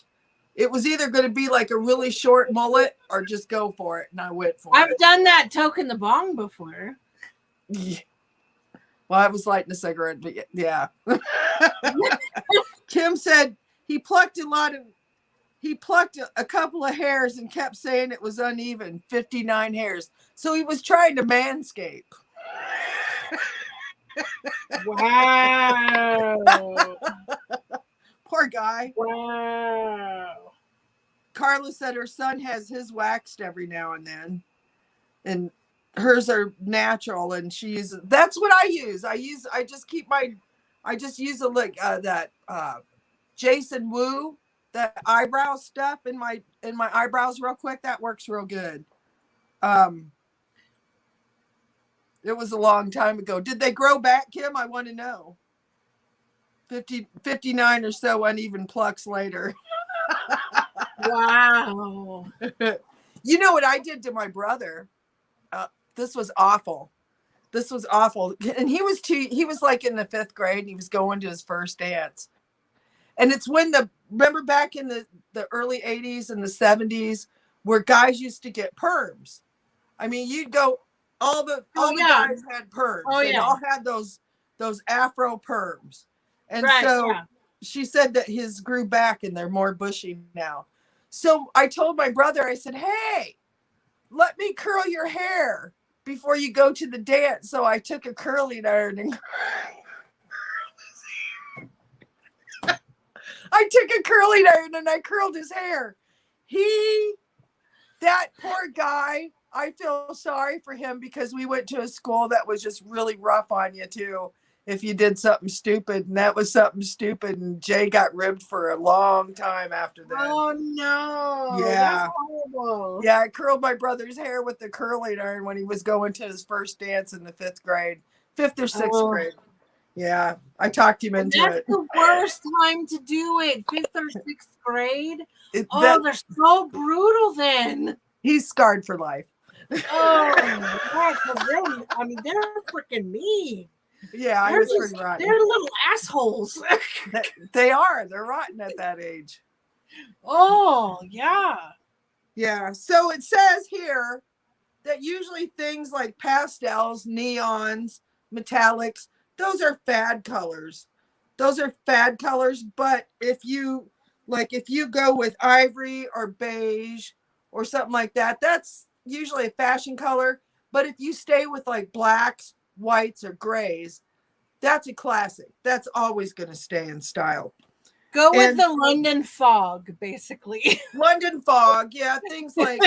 it was either going to be like a really short mullet or just go for it. And I went for I've it. done that token the bong before. Yeah. Well, I was lighting a cigarette, but yeah. Kim said he plucked a couple of hairs and kept saying it was uneven, 59 hairs. So he was trying to manscape. Wow. Poor guy. Wow. Carla said her son has his waxed every now and then. And hers are natural, and that's what I use. I just use that Jason Wu, that eyebrow stuff in my eyebrows real quick. That works real good. Um, it was a long time ago. Did they grow back, Kim? I want to know. 59 or so uneven plucks later. Wow. You know what I did to my brother? This was awful. This was awful. And he was like in the 5th grade, and he was going to his first dance. And it's remember back in the early 80s and the 70s where guys used to get perms. I mean, you'd go all the yeah. guys had perms. Oh, They yeah. all had those afro perms. And Right. so Yeah. she said that his grew back and they're more bushy now. So I told my brother, I said, "Hey, let me curl your hair before you go to the dance." So I took a curling iron and I took a curling iron and I curled his hair. That poor guy, I feel sorry for him because we went to a school that was just really rough on you too if you did something stupid, and that was something stupid, and Jay got ribbed for a long time after that. Oh no, that's Yeah. horrible. Yeah, I curled my brother's hair with the curling iron when he was going to his first dance in the fifth or sixth Oh, grade. Yeah, I talked him and into that's it. the worst time to do it. 5th or 6th grade. Oh, That they're so brutal then. he's scarred for life. Oh, yeah, because they're freaking mean. Yeah, I They're was just, pretty rotten. they're little assholes. They are. They're rotten at that age. Oh, yeah. Yeah. So it says here that usually things like pastels, neons, metallics, those are fad colors. Those are fad colors. But if you go with ivory or beige or something like that, that's usually a fashion color. But if you stay with like blacks, whites, or grays, that's a classic. That's always going to stay in style. Go with And the London fog, basically. London fog, yeah, things like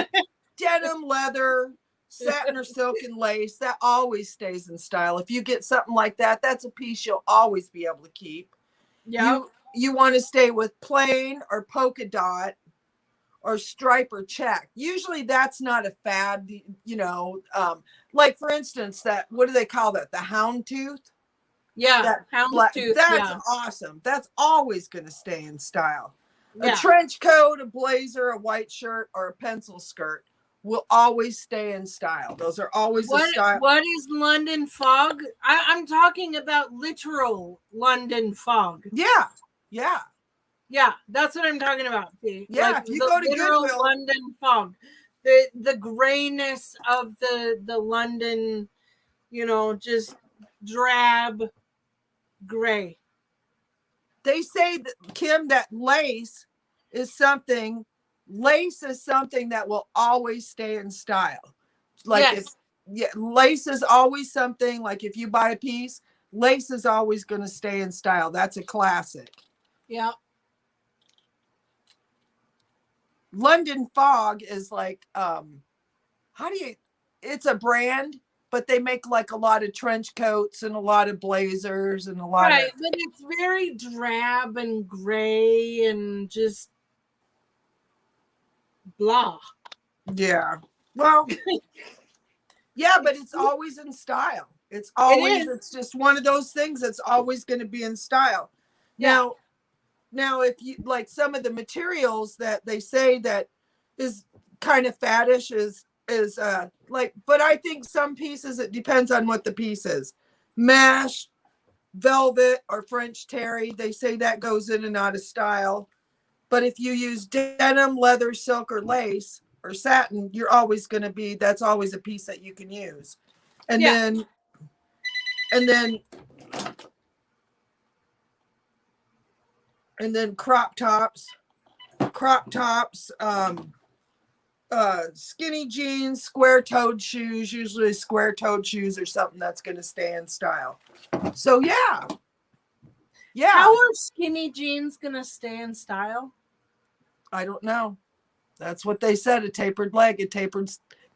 denim, leather, satin or silk and lace, that always stays in style. If you get something like that, that's a piece you'll always be able to keep. Yep. You want to stay with plain or polka dot or stripe or check. Usually that's not a fad, like for instance, that what do they call that? The hound tooth? Yeah. That black, Houndstooth. that's Yeah. awesome. That's always going to stay in style. A Yeah. trench coat, a blazer, a white shirt, or a pencil skirt will always stay in style. Those are always a style. What is London fog? I'm talking about literal London fog. Yeah. Yeah. Yeah, that's what I'm talking about. See? Yeah. Like If you the go to literal Goodwill, London fog. The grayness of the London, just drab gray. they say that, Kim, that lace is something that will always stay in style. Like if Yes. yeah, lace is always something like if you buy a piece, lace is always going to stay in style. That's a classic. Yeah. London Fog is like how do you it's a brand, but they make like a lot of trench coats and a lot of blazers and a lot of Right, but it's very drab and gray and just blah. yeah. Well, yeah, but it's always in style. It is. It's just one of those things that's always going to be in style. Yeah. Now if you like some of the materials that they say that is kind of faddish is like, but I think some pieces it depends on what the piece is. Mesh, velvet, or French terry, they say that goes in and out of style. But if you use denim, leather, silk, or lace or satin, you're always going to be, that's always a piece that you can use. And Yeah. then, and then, and then crop tops, skinny jeans, square toed shoes, usually square toed shoes or something that's going to stay in style. So yeah. Yeah. How are skinny jeans gonna stay in style? I don't know. That's what they said. A tapered leg,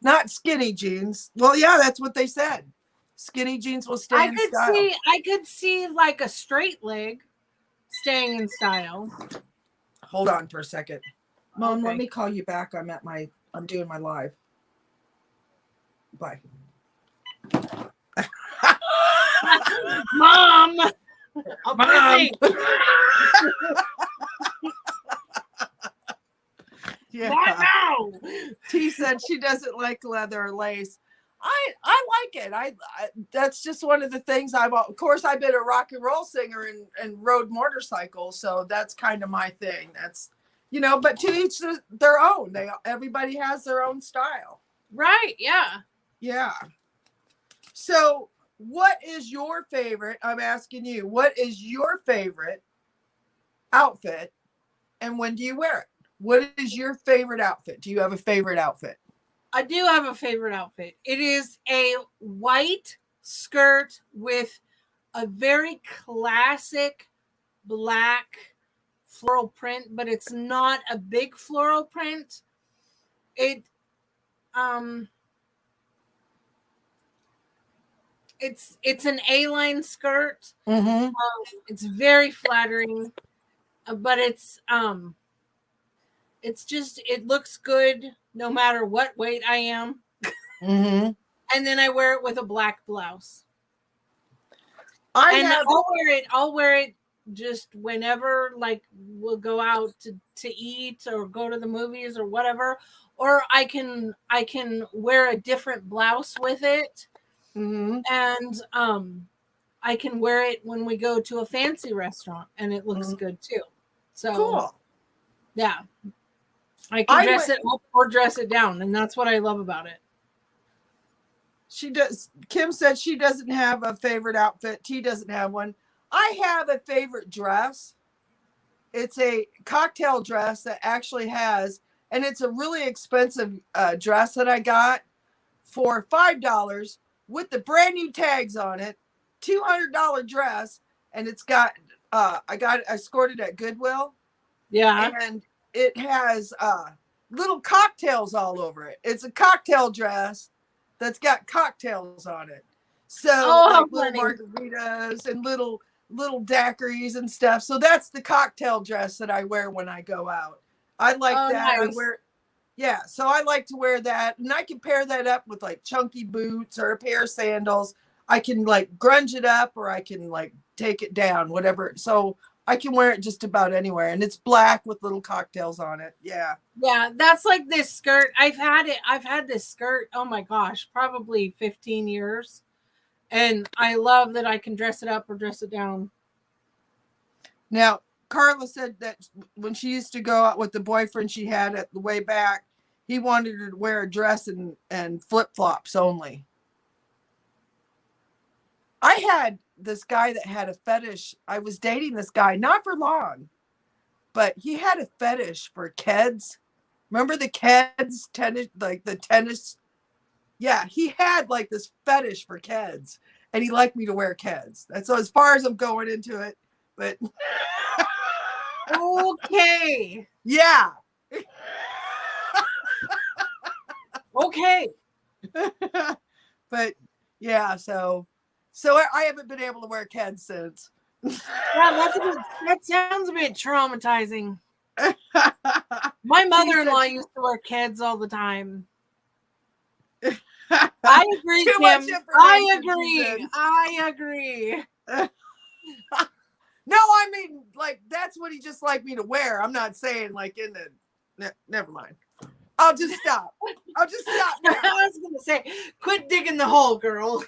not skinny jeans. Well, yeah, that's what they said. Skinny jeans will stay in style. I could see like a straight leg staying in style. Hold on for a second. Mom, Okay. let me call you back. I'm doing my live. Bye. Mom, I'm Mom. busy. Yeah. Not now. T said she doesn't like leather or lace. I like it. I that's just one of the things of course I've been a rock and roll singer and rode motorcycles, so that's kind of my thing. That's but to each their own. Everybody has their own style. Right, yeah. Yeah. So, what is your favorite? I'm asking you, what is your favorite outfit and when do you wear it? What is your favorite outfit? Do you have a favorite outfit? I do have a favorite outfit. It is a white skirt with a very classic black floral print, but it's not a big floral print. It um it's an A-line skirt. Mm-hmm. It's very flattering, but it's just it looks good no matter what weight I am. Mm-hmm. And then I wear it with a black blouse. I And have. I'll wear it just whenever, like we'll go out to eat or go to the movies or whatever. Or I can wear a different blouse with it. Mm-hmm. And I can wear it when we go to a fancy restaurant and it looks Mm-hmm. good too. So Cool. yeah, I can I dress went. it up or dress it down, and that's what I love about it. She does. Kim said she doesn't have a favorite outfit. T doesn't have one. I have a favorite dress. It's a cocktail dress that actually has, and it's a really expensive dress that I got for $5 with the brand new tags on it. $200 dress, and it's got. I scored it at Goodwill, Yeah. and it has little cocktails all over it. It's a cocktail dress that's got cocktails on it. So Oh, like how little funny. margaritas and little daiquiris and stuff. So that's the cocktail dress that I wear when I go out. I like Oh, that. I nice. wear yeah, so I like to wear that and I can pair that up with like chunky boots or a pair of sandals. I can like grunge it up or I can like take it down, whatever. So I can wear it just about anywhere and it's black with little cocktails on it. Yeah. Yeah, that's like this skirt. I've had it. I've had this skirt. Oh my gosh, probably 15 years. And I love that I can dress it up or dress it down. Now, Carla said that when she used to go out with the boyfriend she had at the way back, he wanted her to wear a dress and flip flops only. I had this guy that had a fetish. I was dating this guy, not for long, but he had a fetish for Keds. Remember the Keds tennis, like the tennis? Yeah, he had like this fetish for Keds, and he liked me to wear Keds. That's so as far as I'm going into it, but Okay. yeah. Okay. But yeah, so I haven't been able to wear Keds since. Yeah, that sounds a bit traumatizing. My T said mother-in-law used to wear Keds all the time. I agree, too much Kim. I information. She said. agree. I agree. No, I mean like that's what he just liked me to wear. I'm not saying like in the. Never mind. I'll just stop. I'll just stop now. I was gonna say, quit digging the hole, girl.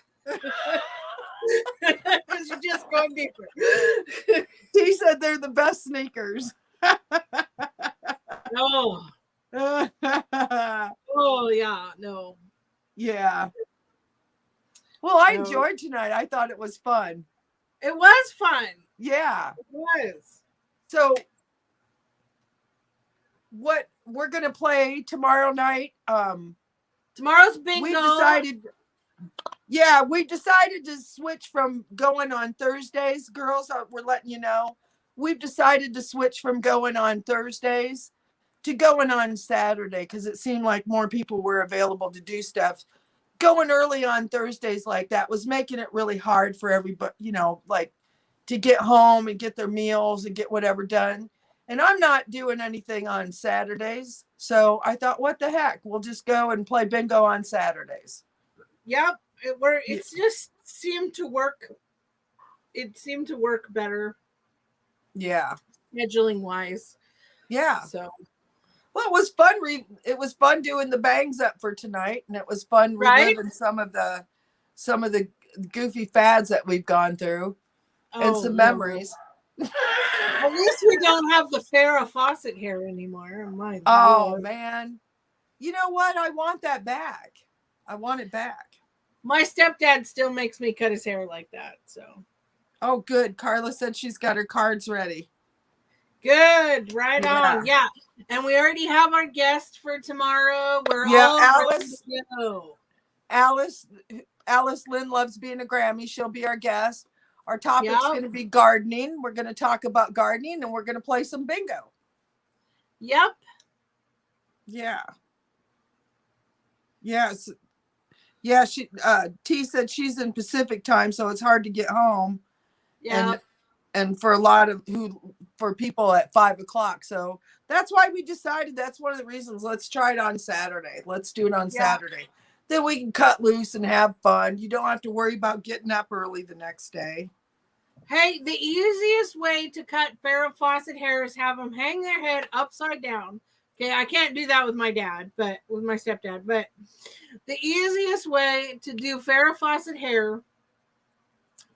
You're just going deeper. He said they're the best sneakers. Oh, oh yeah, no. Yeah. Well, I No. enjoyed tonight. I thought it was fun. It was fun. Yeah. It was. So what we're gonna play tomorrow night. Tomorrow's bingo. We decided to switch from going on Thursdays. Girls, we're letting you know. We've decided to switch from going on Thursdays to going on Saturday because it seemed like more people were available to do stuff. Going early on Thursdays like that was making it really hard for everybody, like to get home and get their meals and get whatever done. And I'm not doing anything on Saturdays. So I thought, what the heck? We'll just go and play bingo on Saturdays. Yep. It's just seemed to work. It seemed to work better. Yeah. Scheduling wise. Yeah. So well, it was fun. It was fun doing the bangs up for tonight, and it was fun reliving some of the goofy fads that we've gone through, and some memories. At least we don't have the Farrah Fawcett hair anymore. Oh man, you know what? I want that back. I want it back. My stepdad still makes me cut his hair like that. So Oh, good. Carla said she's got her cards ready. good. Right Yeah. on. Yeah. And we already have our guest for tomorrow. We're Yeah, all ready Alice. to go. Alice. Alice Lynn loves being a Grammy. She'll be our guest. Our topic's Yep. going to be gardening. We're going to talk about gardening and we're going to play some bingo. Yep. Yeah. Yes. Yeah, she T said she's in Pacific time, so it's hard to get home. Yep. And for a lot of for people at 5 o'clock. So that's why we decided that's one of the reasons. Let's try it on Saturday. Let's do it on Yep. Saturday. Then we can cut loose and have fun. You don't have to worry about getting up early the next day. Hey, the easiest way to cut Farrah Fawcett hair is have them hang their head upside down. Okay, I can't do that with my dad, but with my stepdad. But the easiest way to do Farrah Fawcett hair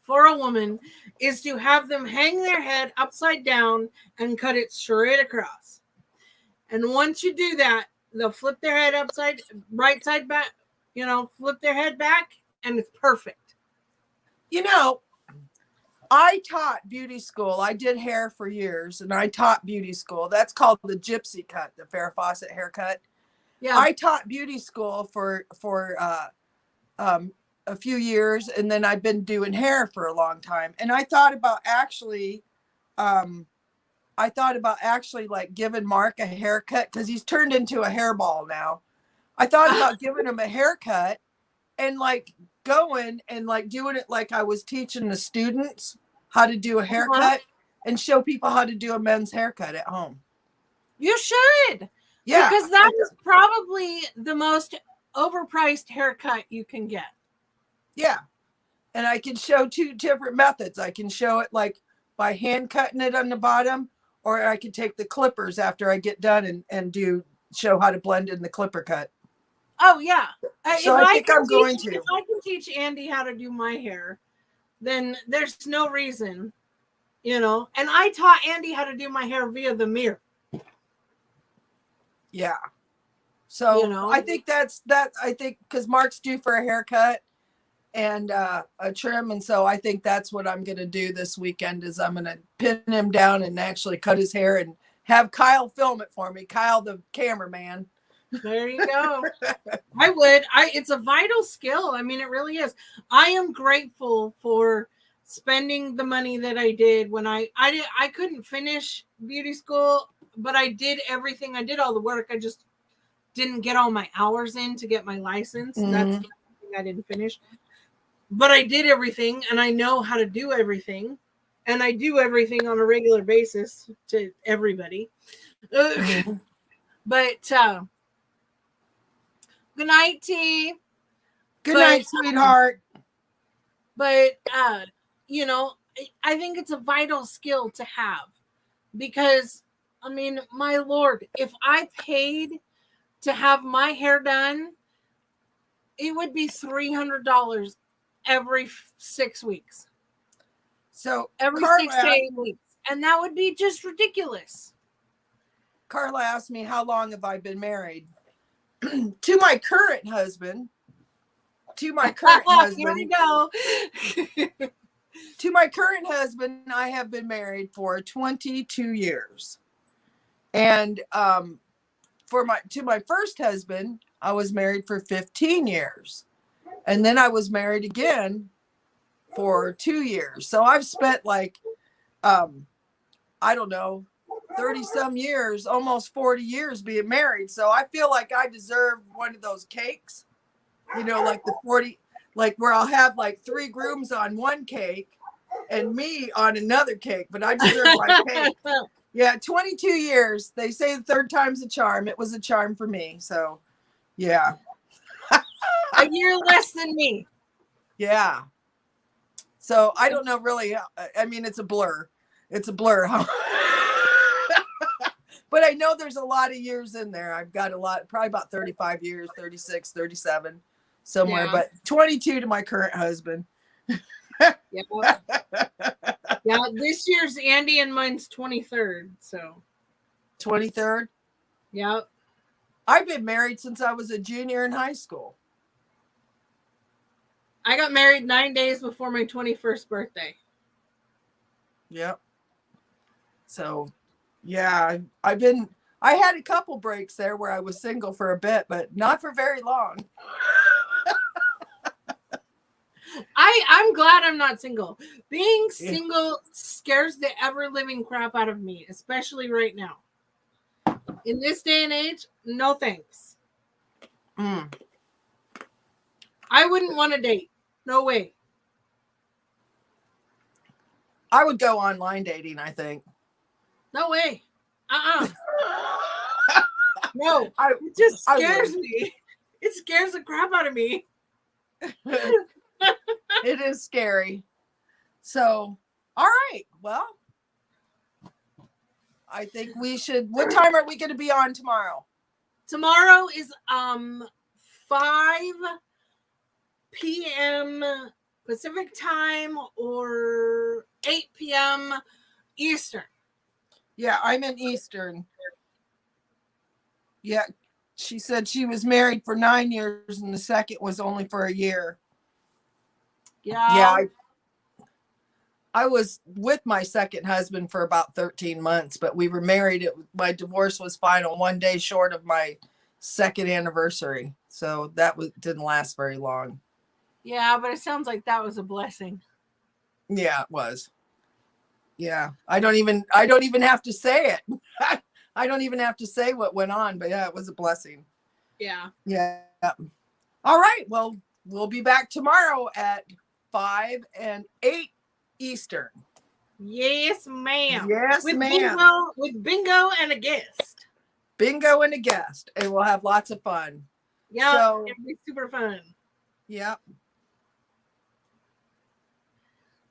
for a woman is to have them hang their head upside down and cut it straight across. And once you do that, they'll flip their head upside, right side back, flip their head back, and it's perfect. You know, I taught beauty school. I did hair for years and I taught beauty school. That's called the gypsy cut, the Farrah Fawcett haircut. Yeah. I taught beauty school for a few years, and then I've been doing hair for a long time. And I thought about actually like giving Mark a haircut because he's turned into a hairball now. I thought about giving him a haircut and like going and like doing it like I was teaching the students how to do a haircut and show people how to do a men's haircut at home. You should. Yeah. Because that is probably the most overpriced haircut you can get. Yeah. And I can show two different methods. I can show it like by hand cutting it on the bottom, or I can take the clippers after I get done and show how to blend in the clipper cut. Oh yeah. So I think I'm going to. If I can teach Andy how to do my hair, then there's no reason, And I taught Andy how to do my hair via the mirror. Yeah. So I think I think because Mark's due for a haircut and a trim, and so I think that's what I'm going to do this weekend is I'm going to pin him down and actually cut his hair and have Kyle film it for me. Kyle, the cameraman. There you go. I would. It's a vital skill. I mean, it really is. I am grateful for spending the money that I did when I couldn't finish beauty school, but I did everything. I did all the work. I just didn't get all my hours in to get my license. Mm-hmm. That's the thing I didn't finish. But I did everything, and I know how to do everything, and I do everything on a regular basis to everybody. Mm-hmm. But good night, T. Good night, sweetheart. But I think it's a vital skill to have because, I mean, my Lord, if I paid to have my hair done, it would be $300 every 6 weeks. So every Carla 6 to 8 weeks. And that would be just ridiculous. Carla asked me, how long have I been married? To my current husband. Here we go. To my current husband, I have been married for 22 years. And to my first husband, I was married for 15 years. And then I was married again for 2 years. So I've spent like, I don't know, 30 some years, almost 40 years being married. So I feel like I deserve one of those cakes, like the 40, like where I'll have like 3 grooms on one cake and me on another cake, but I deserve my cake. Yeah, 22 years. They say the third time's a charm. It was a charm for me. So, yeah. A year less than me. Yeah. So I don't know really. I mean, it's a blur. It's a blur. But I know there's a lot of years in there. I've got a lot, probably about 35 years, 36, 37 somewhere, yeah. But 22 to my current husband. Yeah. Yeah, this year's Andy and mine's 23rd. So 23rd? Yep. I've been married since I was a junior in high school. I got married 9 days before my 21st birthday. Yep. So, yeah, I had a couple breaks there where I was single for a bit, but not for very long. I'm glad I'm not single. Being single scares the ever living crap out of me, especially right now. In this day and age, no thanks. Mm. I wouldn't want to date. No way. I would go online dating, I think. No way. No. I It just I scares would. me. It scares the crap out of me. It is scary. So, all right. Well, I think we should. What time are we going to be on tomorrow? Tomorrow is 5 p.m. Pacific time or 8 p.m. Eastern. Yeah, I'm in Eastern. Yeah, she said she was married for 9 years and the second was only for a year. Yeah, I was with my second husband for about 13 months, but we were married. My divorce was final 1 day short of my second anniversary. So that didn't last very long. Yeah, but it sounds like that was a blessing. Yeah, it was. Yeah, I don't even have to say it. I don't even have to say what went on, but yeah, it was a blessing. Yeah. Yeah. All right. Well, we'll be back tomorrow at 5 and 8 Eastern. Yes, ma'am. Yes, with ma'am. Bingo and a guest. Bingo and a guest, and we'll have lots of fun. Yeah, so, it'll be super fun. Yep.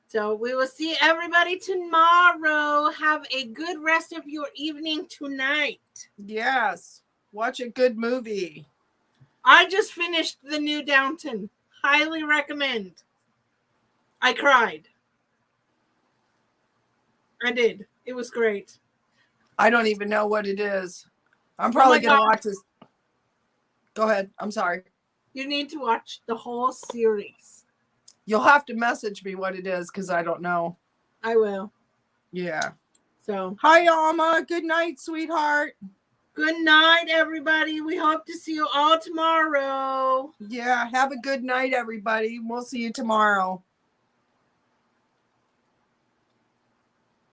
So we will see everybody tomorrow. Have a good rest of your evening tonight. Yes. Watch a good movie. I just finished the new Downton. Highly recommend. I cried. I did. It was great. I don't even know what it is. I'm probably going to watch this. Go ahead. I'm sorry. You need to watch the whole series. You'll have to message me what it is because I don't know. I will. Yeah. So. Hi, Alma. Good night, sweetheart. Good night, everybody. We hope to see you all tomorrow. Yeah. Have a good night, everybody. We'll see you tomorrow.